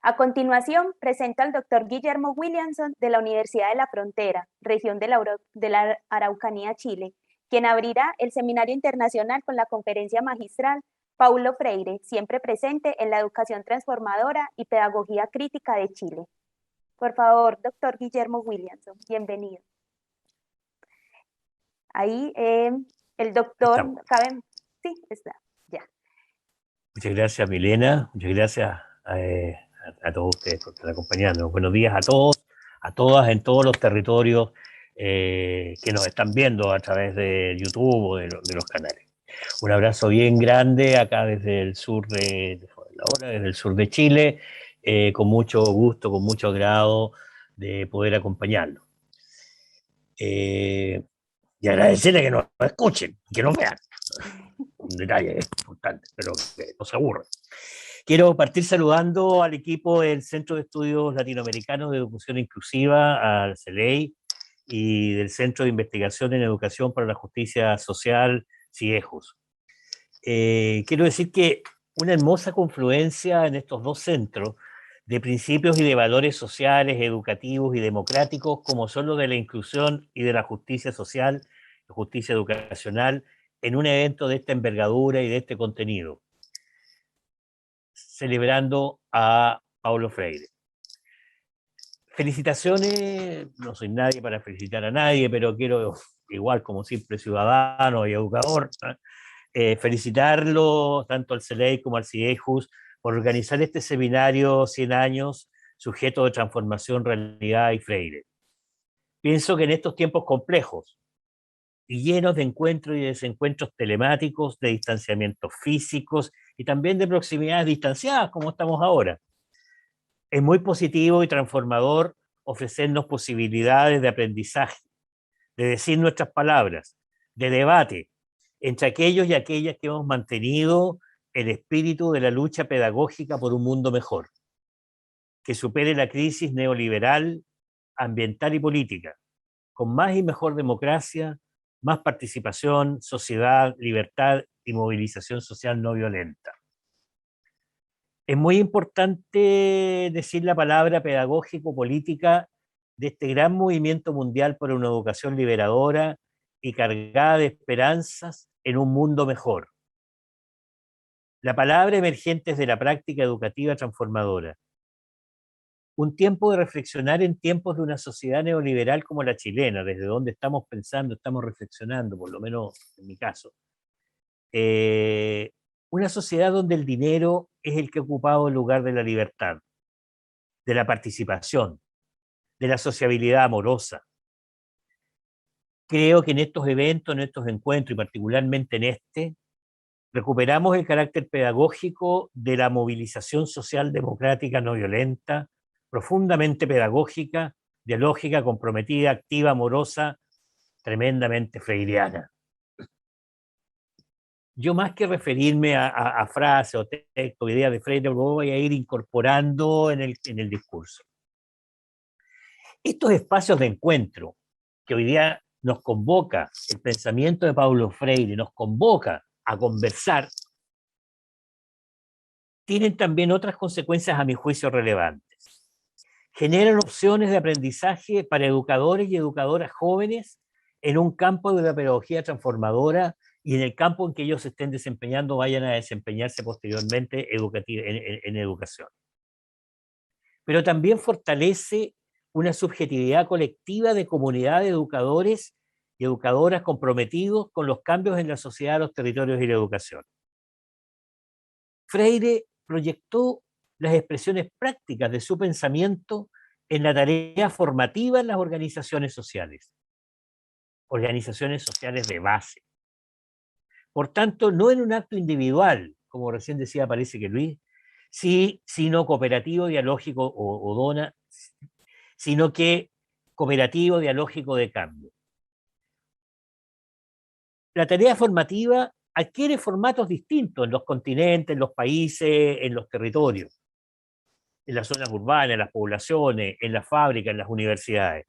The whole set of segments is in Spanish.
A continuación, presento al doctor Guillermo Williamson de la Universidad de la Frontera, región de la Araucanía, Chile, quien abrirá el seminario internacional con la conferencia magistral Paulo Freire, siempre presente en la educación transformadora y pedagogía crítica de Chile. Por favor, doctor Guillermo Williamson, bienvenido. Ahí el doctor, ¿saben? Sí, está, ya. Muchas gracias, Milena. Muchas gracias a todos ustedes por estar acompañándonos. Buenos días a todos, a todas en todos los territorios que nos están viendo a través de YouTube o de los canales. Un abrazo bien grande acá desde el sur desde el sur de Chile, con mucho gusto, con mucho agrado de poder acompañarlos. Y agradecerles que nos escuchen, que nos vean. Un detalle importante, pero que no se aburre. Quiero partir saludando al equipo del Centro de Estudios Latinoamericanos de Educación Inclusiva, al CELEI, y del Centro de Investigación en Educación para la Justicia Social, CIEJUS. Quiero decir que una hermosa confluencia en estos dos centros de principios y de valores sociales, educativos y democráticos, como son los de la inclusión y de la justicia social, la justicia educacional, en un evento de esta envergadura y de este contenido, celebrando a Paulo Freire. Felicitaciones, no soy nadie para felicitar a nadie, pero quiero, igual como simple ciudadano y educador, felicitarlo tanto al CELEI como al CIEJUS por organizar este seminario 100 años, sujeto de transformación, realidad y Freire. Pienso que en estos tiempos complejos, y llenos de encuentros y desencuentros telemáticos, de distanciamientos físicos y también de proximidades distanciadas, como estamos ahora. Es muy positivo y transformador ofrecernos posibilidades de aprendizaje, de decir nuestras palabras, de debate entre aquellos y aquellas que hemos mantenido el espíritu de la lucha pedagógica por un mundo mejor, que supere la crisis neoliberal, ambiental y política, con más y mejor democracia, más participación, sociedad, libertad y movilización social no violenta. Es muy importante decir la palabra pedagógico-política de este gran movimiento mundial por una educación liberadora y cargada de esperanzas en un mundo mejor. La palabra emergente es de la práctica educativa transformadora. Un tiempo de reflexionar en tiempos de una sociedad neoliberal como la chilena, desde donde estamos pensando, estamos reflexionando, por lo menos en mi caso. Una sociedad donde el dinero es el que ha ocupado el lugar de la libertad, de la participación, de la sociabilidad amorosa. Creo que en estos eventos, en estos encuentros y particularmente en este, recuperamos el carácter pedagógico de la movilización social democrática no violenta, profundamente pedagógica, dialógica, comprometida, activa, amorosa, tremendamente freiriana. Yo más que referirme a frases o textos, ideas de Freire, lo voy a ir incorporando en el discurso. Estos espacios de encuentro que hoy día nos convoca el pensamiento de Paulo Freire, nos convoca a conversar, tienen también otras consecuencias a mi juicio relevantes. Generan opciones de aprendizaje para educadores y educadoras jóvenes en un campo de la pedagogía transformadora y en el campo en que ellos se estén desempeñando vayan a desempeñarse posteriormente en educación. Pero también fortalece una subjetividad colectiva de comunidad de educadores y educadoras comprometidos con los cambios en la sociedad, los territorios y la educación. Freire proyectó las expresiones prácticas de su pensamiento en la tarea formativa en las organizaciones sociales de base. Por tanto, no en un acto individual, como recién decía, parece que Luis, sino cooperativo, dialógico o dona, sino que cooperativo, dialógico de cambio. La tarea formativa adquiere formatos distintos en los continentes, en los países, en los territorios, en las zonas urbanas, en las poblaciones, en las fábricas, en las universidades.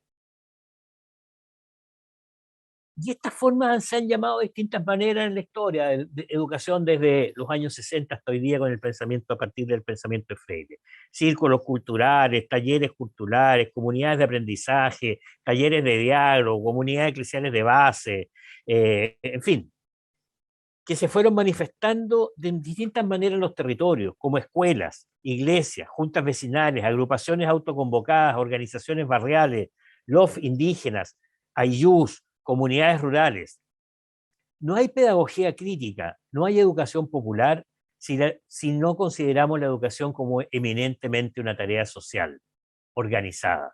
Y estas formas se han llamado de distintas maneras en la historia de educación desde los años 60 hasta hoy día con el pensamiento a partir del pensamiento de Freire. Círculos culturales, talleres culturales, comunidades de aprendizaje, talleres de diálogo, comunidades eclesiales de base, en fin, que se fueron manifestando de distintas maneras en los territorios, como escuelas, iglesias, juntas vecinales, agrupaciones autoconvocadas, organizaciones barriales, LOF indígenas, ayús, comunidades rurales. No hay pedagogía crítica, no hay educación popular si no consideramos la educación como eminentemente una tarea social, organizada.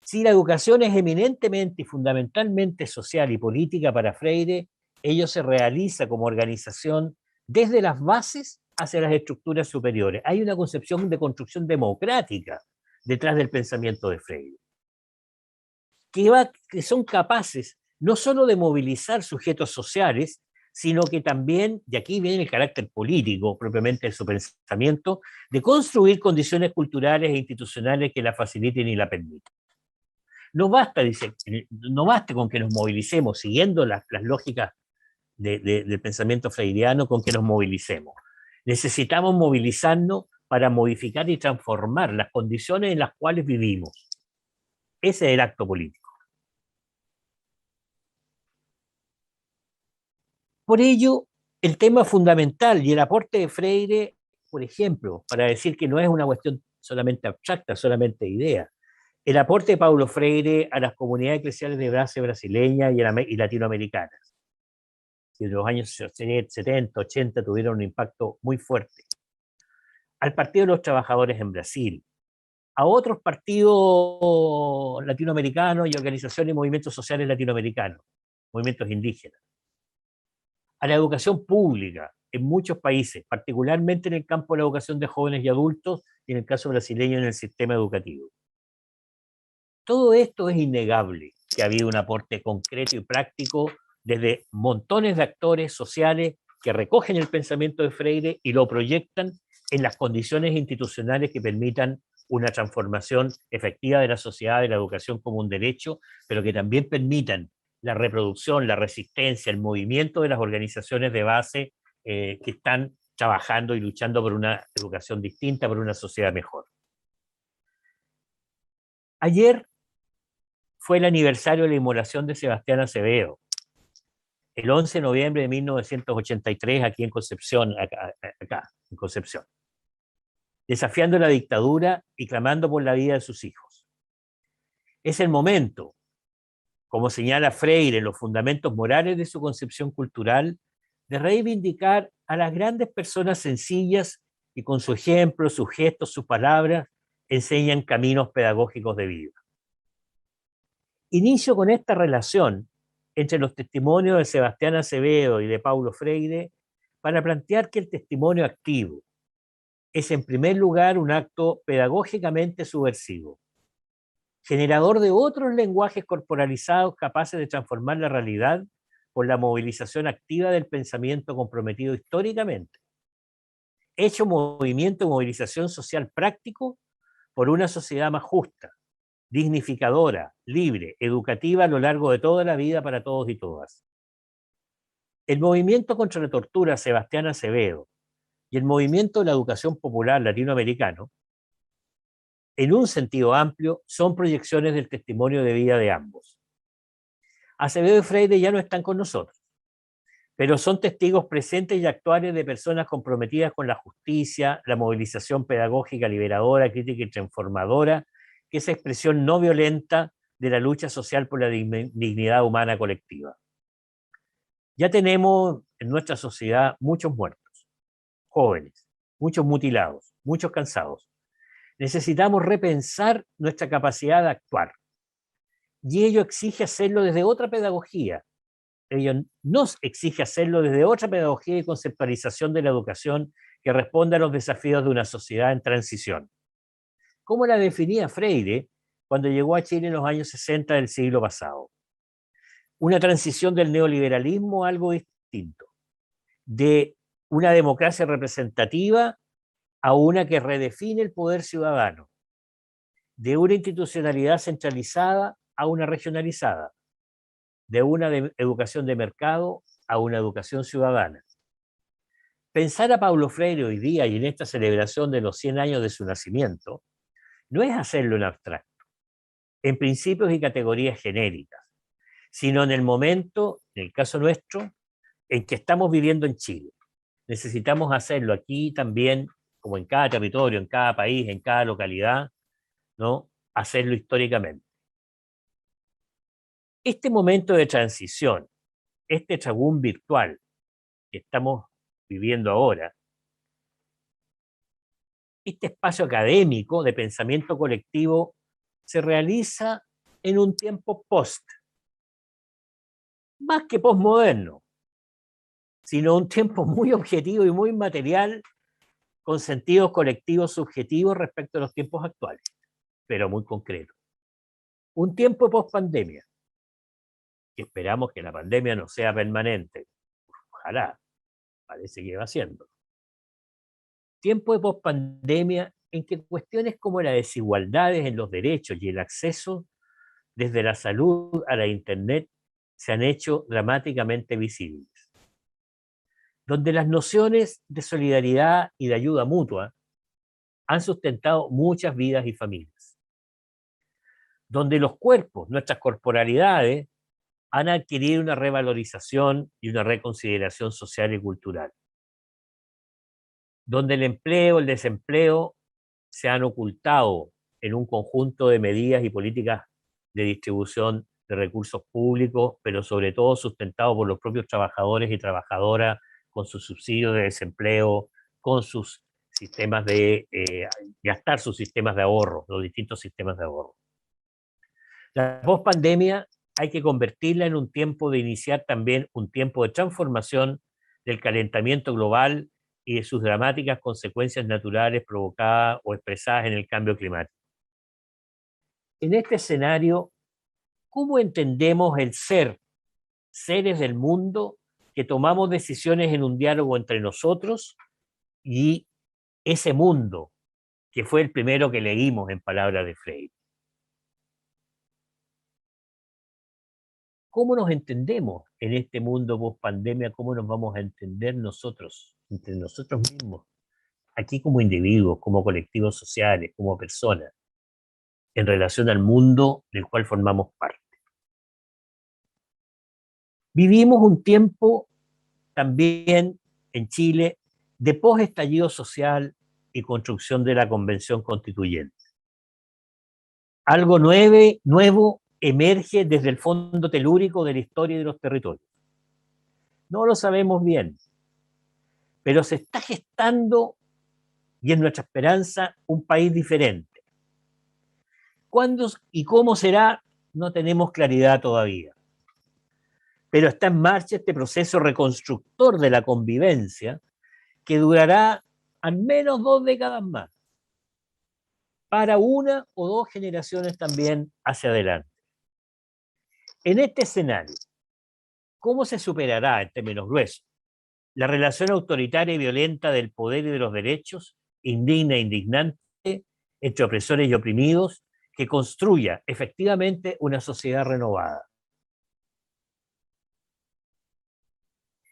Si la educación es eminentemente y fundamentalmente social y política para Freire, ello se realiza como organización desde las bases hacia las estructuras superiores. Hay una concepción de construcción democrática detrás del pensamiento de Freire, que son capaces no solo de movilizar sujetos sociales, sino que también, y aquí viene el carácter político propiamente de su pensamiento, de construir condiciones culturales e institucionales que la faciliten y la permitan. No basta, dice, no basta con que nos movilicemos, siguiendo las lógicas del pensamiento freiriano, con que nos movilicemos. Necesitamos movilizarnos para modificar y transformar las condiciones en las cuales vivimos. Ese es el acto político. Por ello, el tema fundamental y el aporte de Freire, por ejemplo, para decir que no es una cuestión solamente abstracta, solamente idea, el aporte de Paulo Freire a las comunidades eclesiales de base brasileña y latinoamericanas, que en los años 70, 80 tuvieron un impacto muy fuerte, al Partido de los Trabajadores en Brasil, a otros partidos latinoamericanos y organizaciones y movimientos sociales latinoamericanos, movimientos indígenas, a la educación pública en muchos países, particularmente en el campo de la educación de jóvenes y adultos y en el caso brasileño en el sistema educativo. Todo esto es innegable, que ha habido un aporte concreto y práctico desde montones de actores sociales que recogen el pensamiento de Freire y lo proyectan en las condiciones institucionales que permitan una transformación efectiva de la sociedad, de la educación como un derecho, pero que también permitan la reproducción, la resistencia, el movimiento de las organizaciones de base que están trabajando y luchando por una educación distinta, por una sociedad mejor. Ayer fue el aniversario de la inmolación de Sebastián Acevedo, el 11 de noviembre de 1983, aquí en Concepción, acá en Concepción, desafiando la dictadura y clamando por la vida de sus hijos. Es el momento, como señala Freire en los fundamentos morales de su concepción cultural, de reivindicar a las grandes personas sencillas que con su ejemplo, sus gestos, sus palabras, enseñan caminos pedagógicos de vida. Inicio con esta relación entre los testimonios de Sebastián Acevedo y de Paulo Freire para plantear que el testimonio activo es en primer lugar un acto pedagógicamente subversivo, generador de otros lenguajes corporalizados capaces de transformar la realidad por la movilización activa del pensamiento comprometido históricamente, hecho movimiento de movilización social práctico por una sociedad más justa, dignificadora, libre, educativa a lo largo de toda la vida para todos y todas. El movimiento contra la tortura Sebastián Acevedo y el movimiento de la educación popular latinoamericano, en un sentido amplio, son proyecciones del testimonio de vida de ambos. Acevedo y Freire ya no están con nosotros, pero son testigos presentes y actuales de personas comprometidas con la justicia, la movilización pedagógica liberadora, crítica y transformadora, que es expresión no violenta de la lucha social por la dignidad humana colectiva. Ya tenemos en nuestra sociedad muchos muertos, jóvenes, muchos mutilados, muchos cansados. Necesitamos repensar nuestra capacidad de actuar. Y ello exige hacerlo desde otra pedagogía. Ello nos exige hacerlo desde otra pedagogía y conceptualización de la educación que responda a los desafíos de una sociedad en transición. ¿Cómo la definía Freire cuando llegó a Chile en los años 60 del siglo pasado? Una transición del neoliberalismo a algo distinto, de una democracia representativa a una que redefine el poder ciudadano, de una institucionalidad centralizada a una regionalizada, de una educación de mercado a una educación ciudadana. Pensar a Paulo Freire hoy día y en esta celebración de los 100 años de su nacimiento no es hacerlo en abstracto, en principios y categorías genéricas, sino en el momento, en el caso nuestro, en que estamos viviendo en Chile. Necesitamos hacerlo aquí también, como en cada territorio, en cada país, en cada localidad, ¿no? Hacerlo históricamente. Este momento de transición, este chagún virtual que estamos viviendo ahora, este espacio académico de pensamiento colectivo se realiza en un tiempo más que postmoderno, sino un tiempo muy objetivo y muy material, con sentidos colectivos subjetivos respecto a los tiempos actuales, pero muy concreto. Un tiempo post-pandemia, que esperamos que la pandemia no sea permanente, ojalá, parece que va siendo. Tiempo de post-pandemia en que cuestiones como las desigualdades en los derechos y el acceso desde la salud a la Internet se han hecho dramáticamente visibles, donde las nociones de solidaridad y de ayuda mutua han sustentado muchas vidas y familias, donde los cuerpos, nuestras corporalidades, han adquirido una revalorización y una reconsideración social y cultural, donde el empleo, el desempleo se han ocultado en un conjunto de medidas y políticas de distribución de recursos públicos, pero sobre todo sustentado por los propios trabajadores y trabajadoras con sus subsidios de desempleo, con sus sistemas de gastar sus sistemas de ahorro, los distintos sistemas de ahorro. La post-pandemia hay que convertirla en un tiempo de iniciar también un tiempo de transformación del calentamiento global y de sus dramáticas consecuencias naturales provocadas o expresadas en el cambio climático. En este escenario, ¿cómo entendemos el ser, seres del mundo, que tomamos decisiones en un diálogo entre nosotros y ese mundo que fue el primero que leímos en palabras de Freire? ¿Cómo nos entendemos en este mundo post-pandemia? ¿Cómo nos vamos a entender nosotros, entre nosotros mismos, aquí como individuos, como colectivos sociales, como personas, en relación al mundo del cual formamos parte? Vivimos un tiempo también en Chile de post-estallido social y construcción de la Convención Constituyente. Algo nuevo emerge desde el fondo telúrico de la historia y de los territorios. No lo sabemos bien, pero se está gestando, y es nuestra esperanza, un país diferente. ¿Cuándo y cómo será? No tenemos claridad todavía. Pero está en marcha este proceso reconstructor de la convivencia que durará al menos 2 décadas más, para una o 2 generaciones también hacia adelante. En este escenario, ¿cómo se superará, en términos gruesos, la relación autoritaria y violenta del poder y de los derechos, indigna e indignante, entre opresores y oprimidos, que construya efectivamente una sociedad renovada?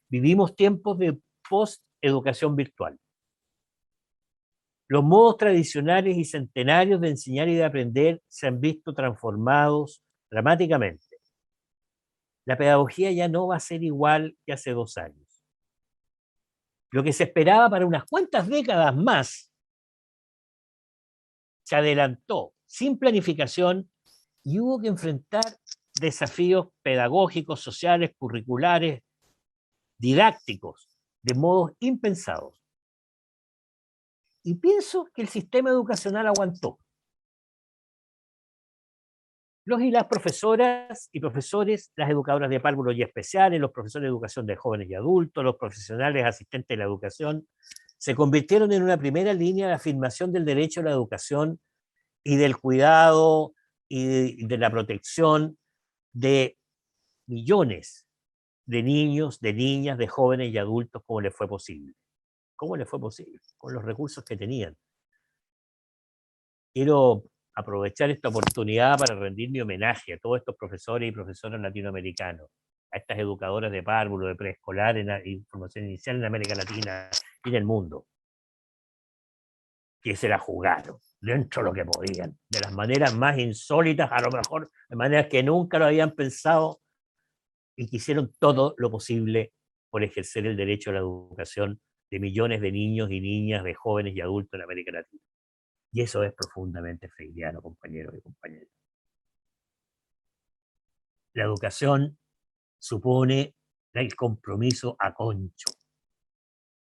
Vivimos tiempos de post-educación virtual. Los modos tradicionales y centenarios de enseñar y de aprender se han visto transformados dramáticamente. La pedagogía ya no va a ser igual que hace 2 años. Lo que se esperaba para unas cuantas décadas más se adelantó sin planificación y hubo que enfrentar desafíos pedagógicos, sociales, curriculares, didácticos, de modos impensados. Y pienso que el sistema educacional aguantó. Los y las profesoras y profesores, las educadoras de párvulos y especiales, los profesores de educación de jóvenes y adultos, los profesionales asistentes de la educación, se convirtieron en una primera línea de afirmación del derecho a la educación y del cuidado y de la protección de millones de niños, de niñas, de jóvenes y adultos, como les fue posible. ¿Cómo les fue posible? Con los recursos que tenían. Quiero aprovechar esta oportunidad para rendir mi homenaje a todos estos profesores y profesoras latinoamericanos, a estas educadoras de párvulo, de preescolar y formación inicial en América Latina y en el mundo, que se la jugaron dentro de lo que podían, de las maneras más insólitas, a lo mejor de maneras que nunca lo habían pensado, y que hicieron todo lo posible por ejercer el derecho a la educación de millones de niños y niñas, de jóvenes y adultos en América Latina. Y eso es profundamente freudiano, compañeros y compañeras. La educación supone el compromiso a concho,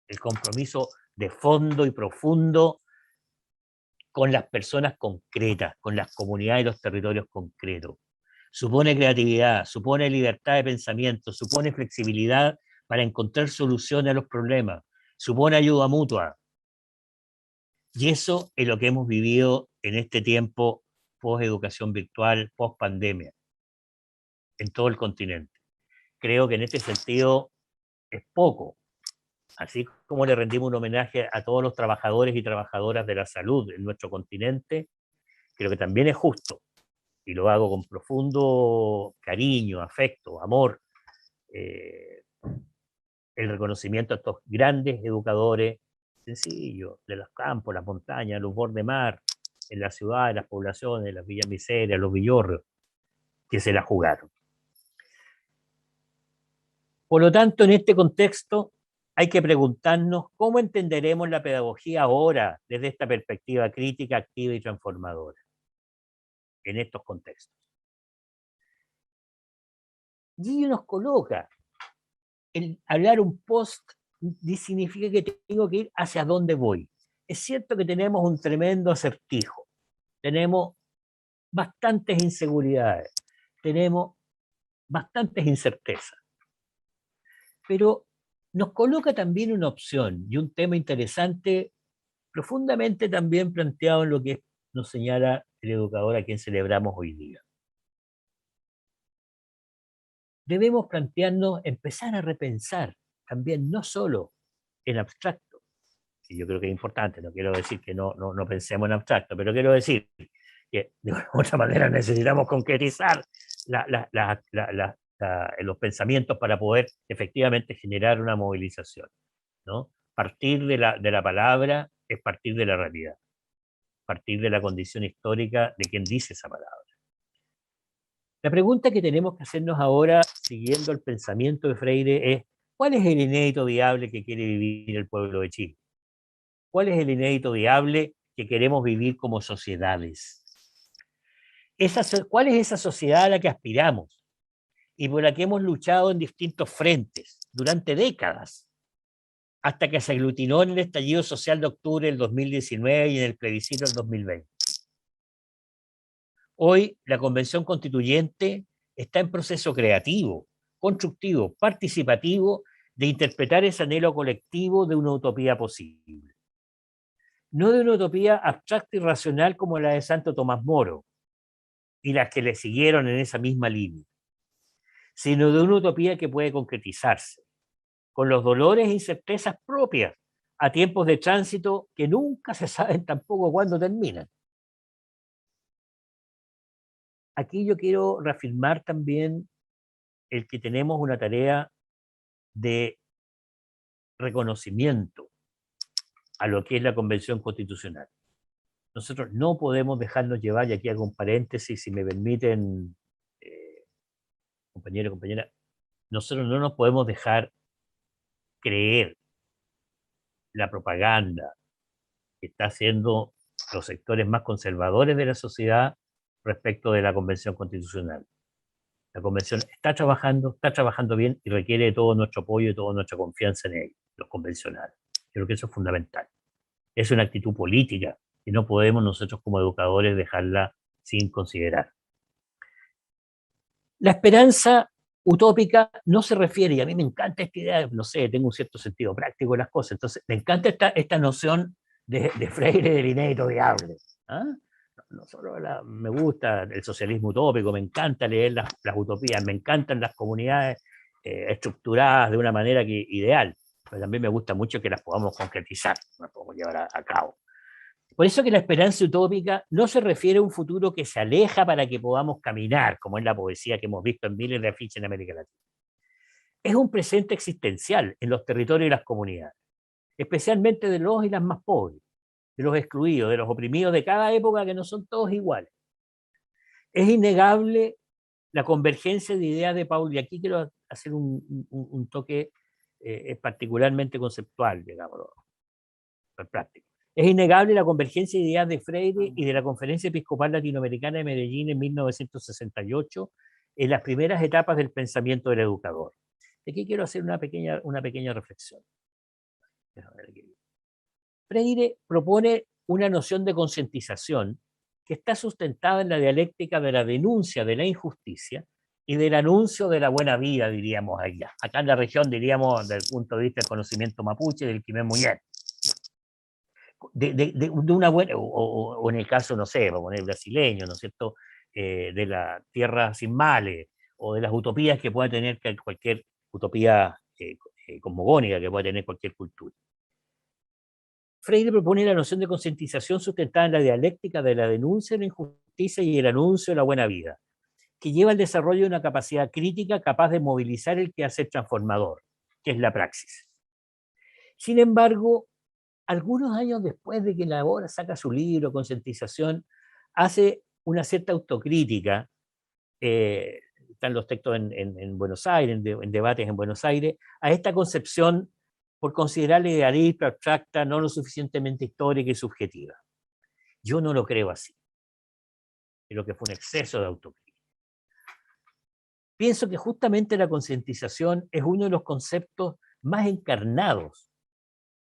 el compromiso de fondo y profundo con las personas concretas, con las comunidades y los territorios concretos. Supone creatividad, supone libertad de pensamiento, supone flexibilidad para encontrar soluciones a los problemas, supone ayuda mutua. Y eso es lo que hemos vivido en este tiempo post-educación virtual, post-pandemia, en todo el continente. Creo que en este sentido es poco. Así como le rendimos un homenaje a todos los trabajadores y trabajadoras de la salud en nuestro continente, creo que también es justo, y lo hago con profundo cariño, afecto, amor, el reconocimiento a estos grandes educadores sencillos, de los campos, las montañas, los bordes mar, en las ciudades, las poblaciones, las villas miserias, los villorrios, que se la jugaron. Por lo tanto, en este contexto, hay que preguntarnos cómo entenderemos la pedagogía ahora desde esta perspectiva crítica, activa y transformadora, en estos contextos. Y nos coloca, el hablar un post significa que tengo que ir hacia dónde voy. Es cierto que tenemos un tremendo acertijo, tenemos bastantes inseguridades, tenemos bastantes incertezas, pero nos coloca también una opción y un tema interesante, profundamente también planteado en lo que nos señala el educador a quien celebramos hoy día. Debemos plantearnos, empezar a repensar también, no solo en abstracto, que yo creo que es importante, no quiero decir que no pensemos en abstracto, pero quiero decir que de otra manera necesitamos concretizar los pensamientos para poder efectivamente generar una movilización, ¿no? Partir de la palabra es partir de la realidad, partir de la condición histórica de quien dice esa palabra. La pregunta que tenemos que hacernos ahora, siguiendo el pensamiento de Freire, es ¿cuál es el inédito viable que quiere vivir el pueblo de Chile? ¿Cuál es el inédito viable que queremos vivir como sociedades? ¿Cuál es esa sociedad a la que aspiramos y por la que hemos luchado en distintos frentes durante décadas, hasta que se aglutinó en el estallido social de octubre del 2019 y en el plebiscito del 2020? Hoy la Convención Constituyente está en proceso creativo, constructivo, participativo de interpretar ese anhelo colectivo de una utopía posible. No de una utopía abstracta y racional como la de Santo Tomás Moro y las que le siguieron en esa misma línea, sino de una utopía que puede concretizarse, con los dolores e incertezas propias a tiempos de tránsito que nunca se saben tampoco cuándo terminan. Aquí yo quiero reafirmar también el que tenemos una tarea de reconocimiento a lo que es la Convención Constitucional. Nosotros no podemos dejarnos llevar, y aquí hago un paréntesis, si me permiten, compañero y compañera, nosotros no nos podemos dejar creer la propaganda que está haciendo los sectores más conservadores de la sociedad respecto de la Convención Constitucional. La Convención está trabajando bien y requiere de todo nuestro apoyo y toda nuestra confianza en ella, los convencionales. Creo que eso es fundamental. Es una actitud política y no podemos nosotros como educadores dejarla sin considerar. La esperanza utópica no se refiere, y a mí me encanta esta idea, no sé, tengo un cierto sentido práctico de las cosas, entonces me encanta esta noción de Freire del inédito viable. ¿Ah? No solo me gusta el socialismo utópico, me encanta leer las utopías, me encantan las comunidades estructuradas de una manera ideal, pero también me gusta mucho que las podamos concretizar, las podamos llevar a cabo. Por eso que la esperanza utópica no se refiere a un futuro que se aleja para que podamos caminar, como es la poesía que hemos visto en miles de afiches en América Latina. Es un presente existencial en los territorios y las comunidades, especialmente de los y las más pobres, de los excluidos, de los oprimidos de cada época, que no son todos iguales. Es innegable la convergencia de ideas de Paul, y aquí quiero hacer un toque particularmente conceptual, digámoslo, práctico. Es innegable la convergencia de ideas de Freire y de la Conferencia Episcopal Latinoamericana de Medellín en 1968 en las primeras etapas del pensamiento del educador. Aquí quiero hacer una pequeña reflexión. Freire propone una noción de concientización que está sustentada en la dialéctica de la denuncia de la injusticia y del anuncio de la buena vida, diríamos allá. Acá en la región diríamos desde el punto de vista del conocimiento mapuche, del Quimé Muñer. De una buena, o en el caso, no sé, vamos a poner brasileño, ¿no es cierto?, de la tierra sin males, o de las utopías que pueda tener cualquier utopía cosmogónica que pueda tener cualquier cultura. Freire propone la noción de concientización sustentada en la dialéctica de la denuncia de la injusticia y el anuncio de la buena vida, que lleva al desarrollo de una capacidad crítica capaz de movilizar el quehacer transformador, que es la praxis. Sin embargo, algunos años después de que la obra saca su libro, Concientización, hace una cierta autocrítica, están los textos en Buenos Aires, en debates en Buenos Aires, a esta concepción por considerarla idealista, abstracta, no lo suficientemente histórica y subjetiva. Yo no lo creo así. Creo que fue un exceso de autocrítica. Pienso que justamente la concientización es uno de los conceptos más encarnados,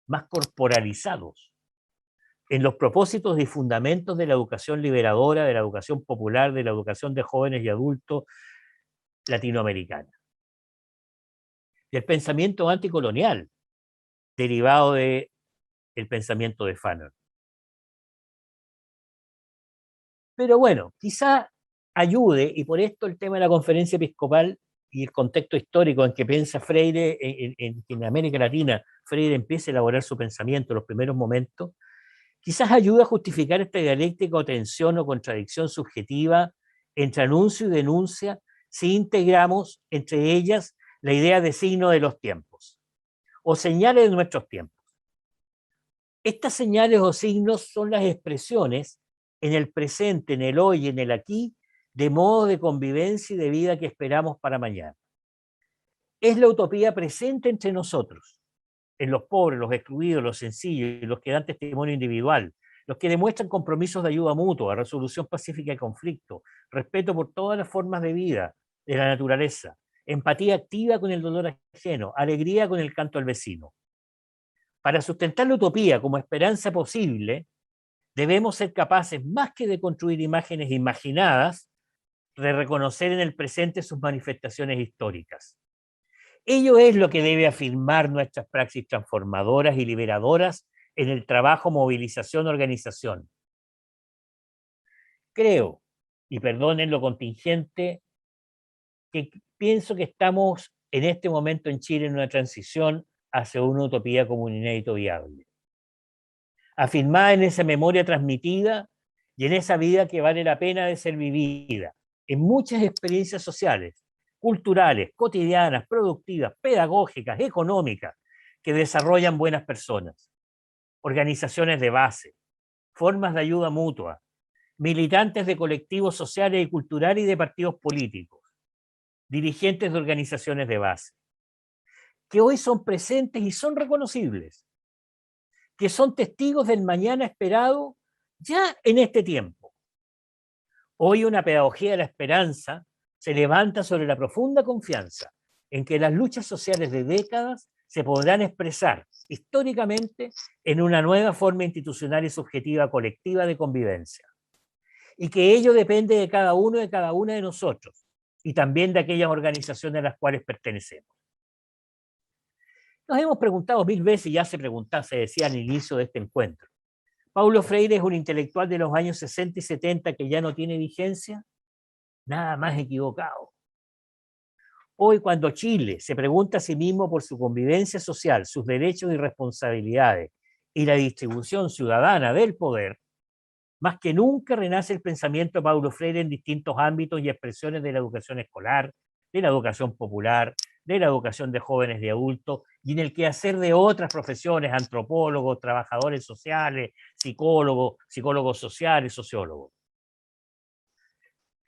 más corporalizados en los propósitos y fundamentos de la educación liberadora, de la educación popular, de la educación de jóvenes y adultos latinoamericana. Del pensamiento anticolonial, derivado del pensamiento de Fanon. Pero bueno, quizá ayude, y por esto el tema de la conferencia episcopal y el contexto histórico en que piensa Freire, en América Latina, Freire empieza a elaborar su pensamiento en los primeros momentos, quizás ayuda a justificar esta dialéctica o tensión o contradicción subjetiva entre anuncio y denuncia si integramos entre ellas la idea de signo de los tiempos o señales de nuestros tiempos. Estas señales o signos son las expresiones en el presente, en el hoy, en el aquí, de modo de convivencia y de vida que esperamos para mañana. Es la utopía presente entre nosotros, en los pobres, los excluidos, los sencillos, los que dan testimonio individual, los que demuestran compromisos de ayuda mutua, resolución pacífica de conflicto, respeto por todas las formas de vida, de la naturaleza, empatía activa con el dolor ajeno, alegría con el canto al vecino. Para sustentar la utopía como esperanza posible, debemos ser capaces, más que de construir imágenes imaginadas, de reconocer en el presente sus manifestaciones históricas. Ello es lo que debe afirmar nuestras praxis transformadoras y liberadoras en el trabajo, movilización, organización. Creo, y perdonen lo contingente, que pienso que estamos en este momento en Chile en una transición hacia una utopía como un inédito viable. Afirmada en esa memoria transmitida y en esa vida que vale la pena de ser vivida, en muchas experiencias sociales, culturales, cotidianas, productivas, pedagógicas, económicas, que desarrollan buenas personas, organizaciones de base, formas de ayuda mutua, militantes de colectivos sociales y culturales y de partidos políticos, dirigentes de organizaciones de base, que hoy son presentes y son reconocibles, que son testigos del mañana esperado ya en este tiempo. Hoy una pedagogía de la esperanza se levanta sobre la profunda confianza en que las luchas sociales de décadas se podrán expresar históricamente en una nueva forma institucional y subjetiva colectiva de convivencia. Y que ello depende de cada uno y de cada una de nosotros, y también de aquellas organizaciones a las cuales pertenecemos. Nos hemos preguntado mil veces, y ya se decía al inicio de este encuentro, ¿Paulo Freire es un intelectual de los años 60 y 70 que ya no tiene vigencia? Nada más equivocado. Hoy, cuando Chile se pregunta a sí mismo por su convivencia social, sus derechos y responsabilidades y la distribución ciudadana del poder, Más que nunca renace el pensamiento de Paulo Freire en distintos ámbitos y expresiones de la educación escolar, de la educación popular, de la educación de jóvenes y adultos, y en el quehacer de otras profesiones, antropólogos, trabajadores sociales, psicólogos, psicólogos sociales, sociólogos.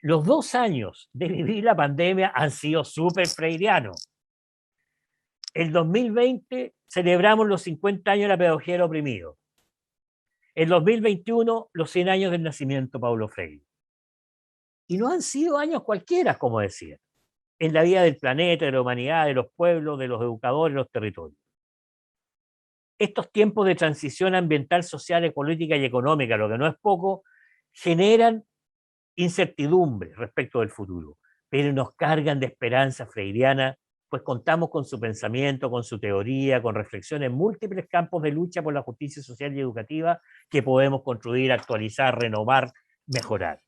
Los 2 años de vivir la pandemia han sido súper freirianos. El 2020 celebramos los 50 años de la pedagogía del oprimido. El 2021, los 100 años del nacimiento de Paulo Freire. Y no han sido años cualquiera, como decía, en la vida del planeta, de la humanidad, de los pueblos, de los educadores, de los territorios. Estos tiempos de transición ambiental, social, política y económica, lo que no es poco, generan incertidumbre respecto del futuro, pero nos cargan de esperanza freiriana, pues contamos con su pensamiento, con su teoría, con reflexiones en múltiples campos de lucha por la justicia social y educativa que podemos construir, actualizar, renovar, mejorar.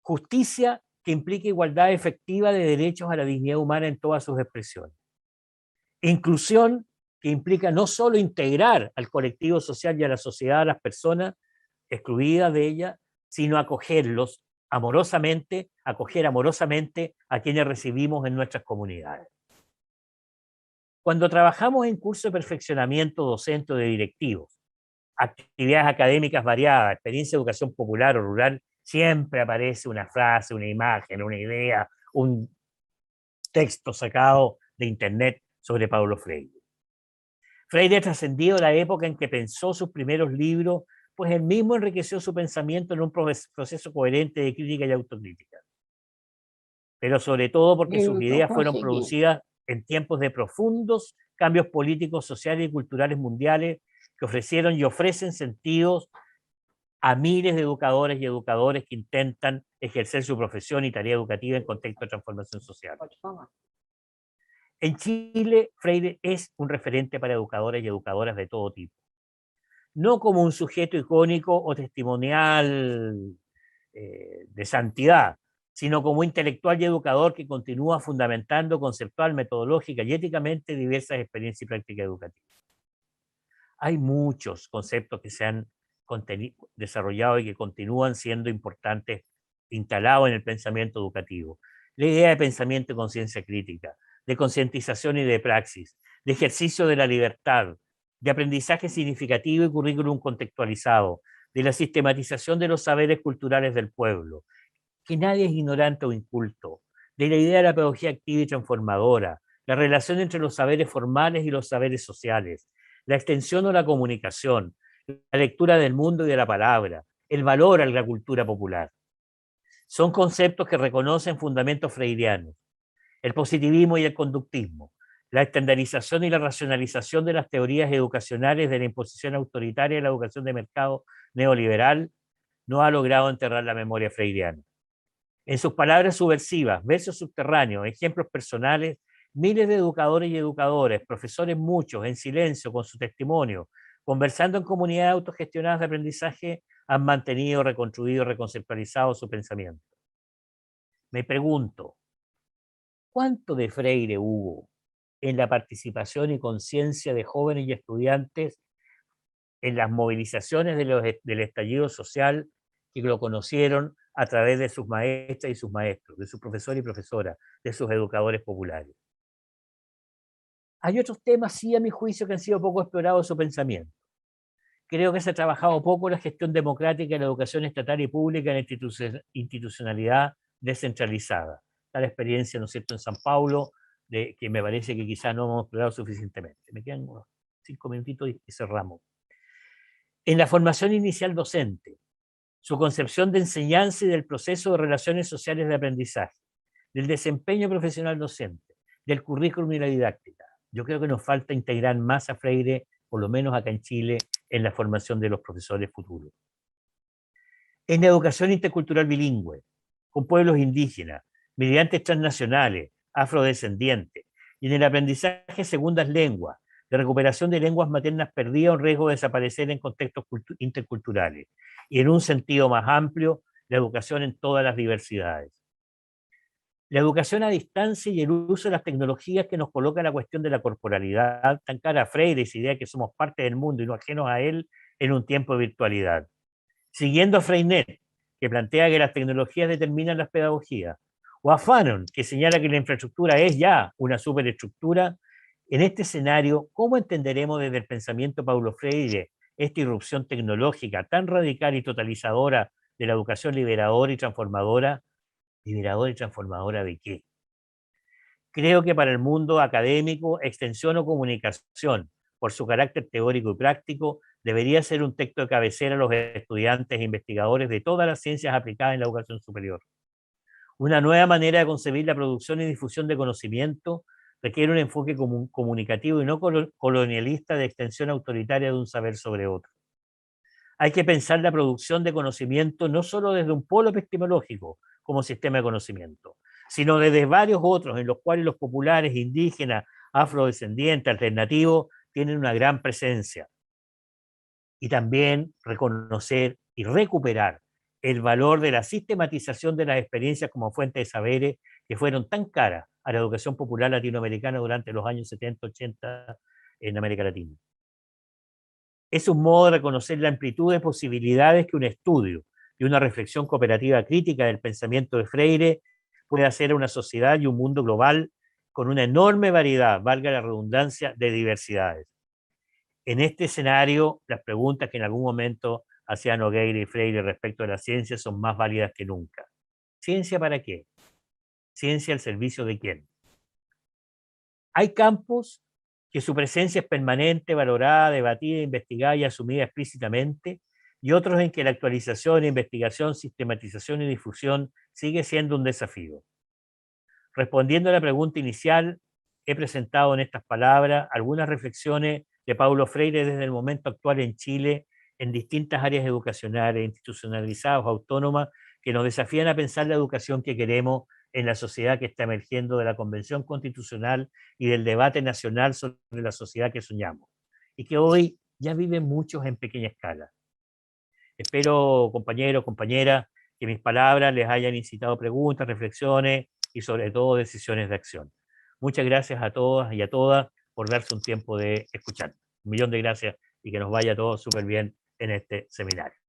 Justicia que implica igualdad efectiva de derechos a la dignidad humana en todas sus expresiones. Inclusión que implica no solo integrar al colectivo social y a la sociedad, a las personas excluidas de ella, sino acogerlos amorosamente, acoger amorosamente a quienes recibimos en nuestras comunidades. Cuando trabajamos en cursos de perfeccionamiento docente o de directivos, actividades académicas variadas, experiencia de educación popular o rural, siempre aparece una frase, una imagen, una idea, un texto sacado de internet sobre Paulo Freire. Freire ha trascendido la época en que pensó sus primeros libros, pues él mismo enriqueció su pensamiento en un proceso coherente de crítica y autocrítica. Pero sobre todo porque sus ideas fueron producidas en tiempos de profundos cambios políticos, sociales y culturales mundiales que ofrecieron y ofrecen sentidos a miles de educadores y educadores que intentan ejercer su profesión y tarea educativa en contexto de transformación social. En Chile, Freire es un referente para educadores y educadoras de todo tipo. No como un sujeto icónico o testimonial de santidad, sino como intelectual y educador que continúa fundamentando conceptual, metodológica y éticamente diversas experiencias y prácticas educativas. Hay muchos conceptos que se han desarrollado y que continúan siendo importantes, instalados en el pensamiento educativo. La idea de pensamiento y conciencia crítica, de concientización y de praxis, de ejercicio de la libertad, de aprendizaje significativo y currículum contextualizado, de la sistematización de los saberes culturales del pueblo, que nadie es ignorante o inculto, de la idea de la pedagogía activa y transformadora, la relación entre los saberes formales y los saberes sociales, la extensión o la comunicación, la lectura del mundo y de la palabra, el valor a la cultura popular. Son conceptos que reconocen fundamentos freirianos, el positivismo y el conductismo, la estandarización y la racionalización de las teorías educacionales de la imposición autoritaria de la educación de mercado neoliberal no ha logrado enterrar la memoria freiriana. En sus palabras subversivas, versos subterráneos, ejemplos personales, miles de educadores y educadoras, profesores muchos, en silencio, con su testimonio, conversando en comunidades autogestionadas de aprendizaje, han mantenido, reconstruido, reconceptualizado su pensamiento. Me pregunto, ¿cuánto de Freire hubo en la participación y conciencia de jóvenes y estudiantes en las movilizaciones del estallido social que lo conocieron a través de sus maestras y sus maestros, de sus profesores y profesoras, de sus educadores populares? Hay otros temas, sí, a mi juicio, que han sido poco explorados en su pensamiento. Creo que se ha trabajado poco la gestión democrática de la educación estatal y pública en institucionalidad descentralizada. Está la experiencia, ¿no es cierto?, en San Paulo, que me parece que quizás no hemos explorado suficientemente. Me quedan unos 5 minutitos y cerramos. En la formación inicial docente, su concepción de enseñanza y del proceso de relaciones sociales de aprendizaje, del desempeño profesional docente, del currículum y la didáctica. Yo creo que nos falta integrar más a Freire, por lo menos acá en Chile, en la formación de los profesores futuros. En la educación intercultural bilingüe, con pueblos indígenas, migrantes transnacionales, afrodescendientes, y en el aprendizaje de segundas lenguas, de recuperación de lenguas maternas perdidas o en riesgo de desaparecer en contextos interculturales, y en un sentido más amplio, la educación en todas las diversidades. La educación a distancia y el uso de las tecnologías que nos coloca la cuestión de la corporalidad tan cara a Freire, esa idea de que somos parte del mundo y no ajenos a él en un tiempo de virtualidad. Siguiendo a Freinet, que plantea que las tecnologías determinan las pedagogías, o a Fanon, que señala que la infraestructura es ya una superestructura, en este escenario, ¿cómo entenderemos desde el pensamiento Paulo Freire esta irrupción tecnológica tan radical y totalizadora de la educación liberadora y transformadora? ¿Liberadora y transformadora de qué? Creo que para el mundo académico, extensión o comunicación, por su carácter teórico y práctico, debería ser un texto de cabecera a los estudiantes e investigadores de todas las ciencias aplicadas en la educación superior. Una nueva manera de concebir la producción y difusión de conocimiento requiere un enfoque comunicativo y no colonialista de extensión autoritaria de un saber sobre otro. Hay que pensar la producción de conocimiento no solo desde un polo epistemológico como sistema de conocimiento, sino desde varios otros en los cuales los populares, indígenas, afrodescendientes, alternativos, tienen una gran presencia. Y también reconocer y recuperar el valor de la sistematización de las experiencias como fuente de saberes que fueron tan caras a la educación popular latinoamericana durante los años 70, 80 en América Latina. Es un modo de reconocer la amplitud de posibilidades que un estudio y una reflexión cooperativa crítica del pensamiento de Freire puede hacer a una sociedad y un mundo global con una enorme variedad, valga la redundancia, de diversidades. En este escenario, las preguntas que en algún momento hacían Nogueira y Freire respecto a la ciencia son más válidas que nunca. ¿Ciencia para qué? ¿Ciencia al servicio de quién? Hay campos que su presencia es permanente, valorada, debatida, investigada y asumida explícitamente, y otros en que la actualización, investigación, sistematización y difusión sigue siendo un desafío. Respondiendo a la pregunta inicial, he presentado en estas palabras algunas reflexiones de Paulo Freire desde el momento actual en Chile, en distintas áreas educacionales, institucionalizadas o autónomas, que nos desafían a pensar la educación que queremos en la sociedad que está emergiendo de la Convención Constitucional y del debate nacional sobre la sociedad que soñamos, y que hoy ya viven muchos en pequeña escala. Espero, compañeros, compañeras, que mis palabras les hayan incitado preguntas, reflexiones y sobre todo decisiones de acción. Muchas gracias a todas y a todas por darse un tiempo de escuchar. Un millón de gracias y que nos vaya todo súper bien en este seminario.